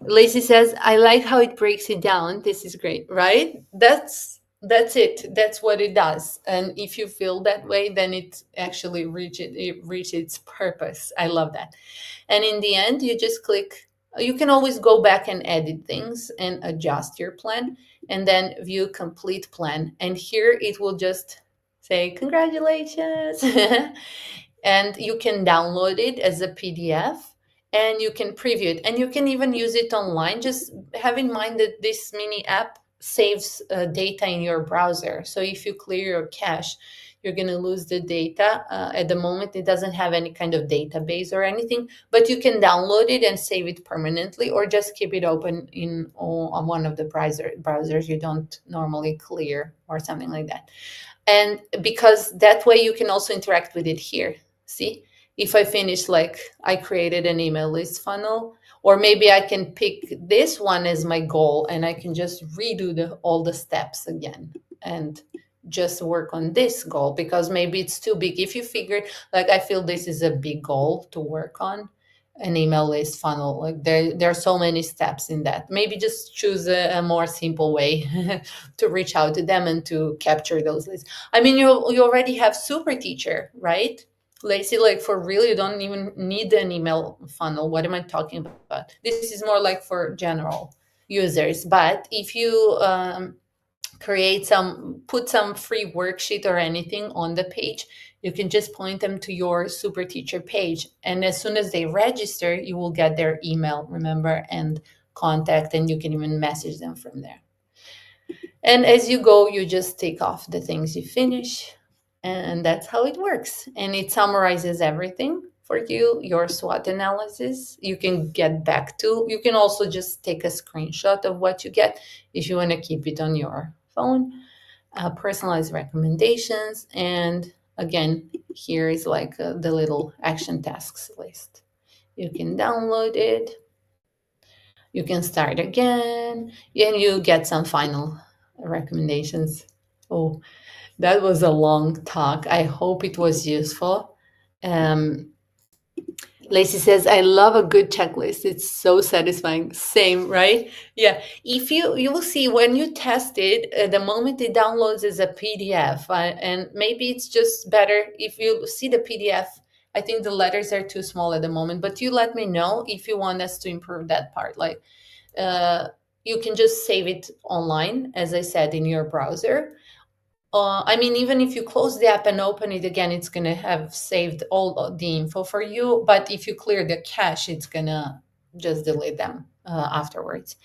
[SPEAKER 1] Lacey says, I like how it breaks it down. This is great, right? That's it. That's what it does. And if you feel that way, then it actually reaches its purpose. I love that. And in the end, you just click. You can always go back and edit things and adjust your plan and then view complete plan. And here it will just say, congratulations. And you can download it as a PDF and you can preview it and you can even use it online. Just have in mind that this mini app saves data in your browser. So if you clear your cache, you're going to lose the data. At the moment, it doesn't have any kind of database or anything, but you can download it and save it permanently or just keep it open on one of the browsers you don't normally clear or something like that. And because that way you can also interact with it here. See, if I finish, like I created an email list funnel, or maybe I can pick this one as my goal and I can just redo all the steps again and just work on this goal because maybe it's too big. If you figure, like, I feel this is a big goal to work on, an email list funnel, like there are so many steps in that. Maybe just choose a more simple way to reach out to them and to capture those lists. I mean, you already have SuperTeacher, right? Lacey, like for real, you don't even need an email funnel. What am I talking about? This is more like for general users. But if you put some free worksheet or anything on the page, you can just point them to your SuperTeacher page. And as soon as they register, you will get their email, remember, and contact, and you can even message them from there. And as you go, you just take off the things you finish, and that's how it works. And it summarizes everything for you, your SWOT analysis. You can get back to, you can also just take a screenshot of what you get if you want to keep it on your phone, personalized recommendations, and Again, here is like the little action tasks list. You can download it, you can start again, and you get some final recommendations. Oh, that was a long talk. I hope it was useful. Um, Lacey says, I love a good checklist. It's so satisfying. Same, right? Yeah. If you will see when you test it, the moment it downloads as a PDF, and maybe it's just better if you see the PDF. I think the letters are too small at the moment, but you let me know if you want us to improve that part. Like, uh, you can just save it online, as I said, in your browser. I mean, even if you close the app and open it again, it's going to have saved all of the info for you. But if you clear the cache, it's going to just delete them afterwards.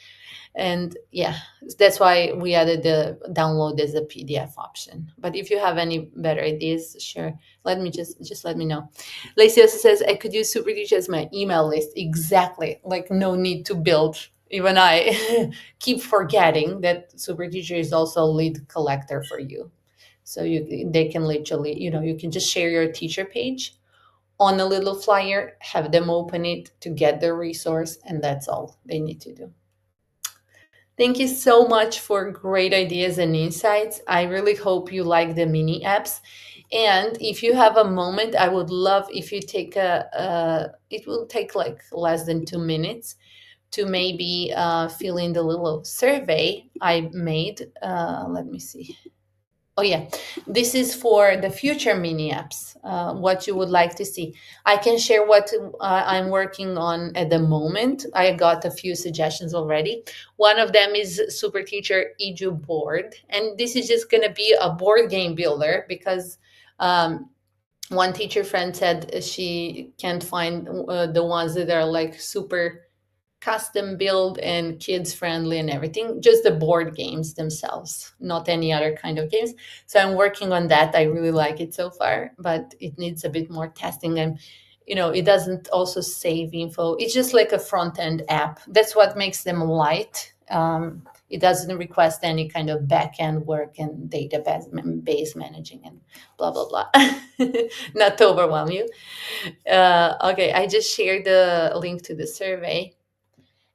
[SPEAKER 1] And yeah, that's why we added the download as a PDF option. But if you have any better ideas, sure, let me just let me know. Lacey also says I could use SuperTeacher as my email list. Exactly, like no need to build. Even I keep forgetting that SuperTeacher is also a lead collector for you. So they can literally, you can just share your teacher page on a little flyer, have them open it to get the resource, and that's all they need to do. Thank you so much for great ideas and insights. I really hope you like the mini apps. And if you have a moment, I would love if you take it will take like less than 2 minutes to maybe fill in the little survey I made. Let me see. Oh, yeah. This is for the future mini apps, what you would like to see. I can share what I'm working on at the moment. I got a few suggestions already. One of them is Super Teacher Edu Board. And this is just going to be a board game builder because one teacher friend said she can't find the ones that are like super custom build and kids friendly and everything, just the board games themselves, not any other kind of games. So I'm working on that. I really like it so far, but it needs a bit more testing. And it doesn't also save info. It's just like a front end app. That's what makes them light. It doesn't request any kind of back end work and database managing and blah blah blah. Not to overwhelm you. Okay, I just shared the link to the survey.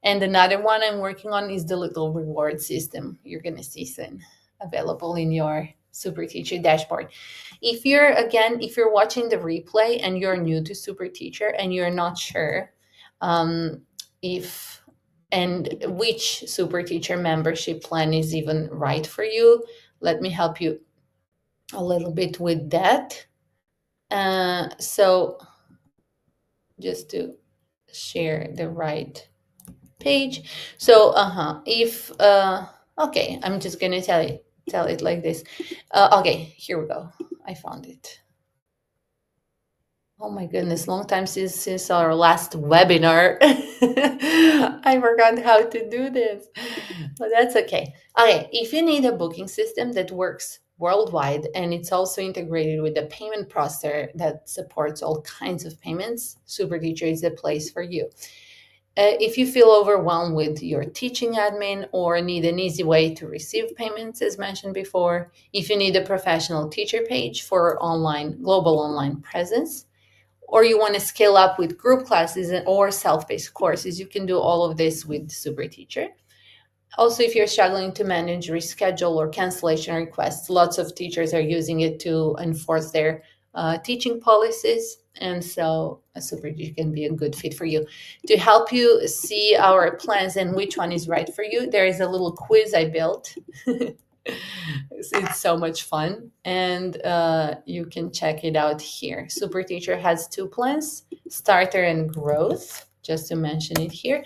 [SPEAKER 1] And another one I'm working on is the little reward system you're going to see soon available in your Super Teacher dashboard. If you're watching the replay and you're new to Super Teacher and you're not sure um, if and which Super Teacher membership plan is even right for you, let me help you a little bit with that. So just to share the right page. So, if okay, I'm just gonna tell it like this. Okay, here we go. I found it. Oh my goodness, long time since our last webinar. I forgot how to do this, but that's okay. Okay, if you need a booking system that works worldwide and it's also integrated with a payment processor that supports all kinds of payments, SuperTeacher is the place for you. If you feel overwhelmed with your teaching admin or need an easy way to receive payments, as mentioned before, if you need a professional teacher page for global online presence, or you want to scale up with group classes or self-paced courses, you can do all of this with SuperTeacher. Also, if you're struggling to manage reschedule or cancellation requests, lots of teachers are using it to enforce their teaching policies. And so a SuperTeacher can be a good fit for you. To help you see our plans and which one is right for you, there is a little quiz I built. It's so much fun. And you can check it out here. SuperTeacher has two plans, Starter and Growth, just to mention it here.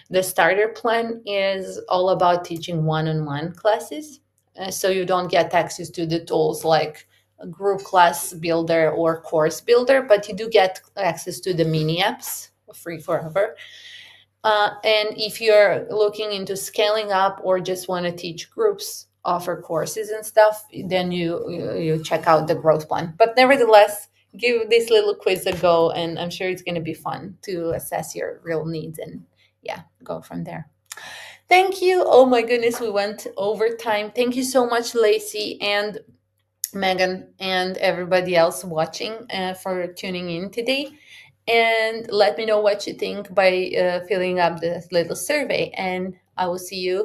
[SPEAKER 1] The starter plan is all about teaching one-on-one classes. So you don't get access to the tools like a group class builder or course builder, but you do get access to the mini apps free forever. And if you're looking into scaling up or just want to teach groups, offer courses and stuff, then you check out the growth plan. But nevertheless, give this little quiz a go, and I'm sure it's going to be fun to assess your real needs and yeah, go from there. Thank you. Oh my goodness, we went over time. Thank you so much, Lacey. And Megan, and everybody else watching for tuning in today. And let me know what you think by filling up this little survey. And I will see you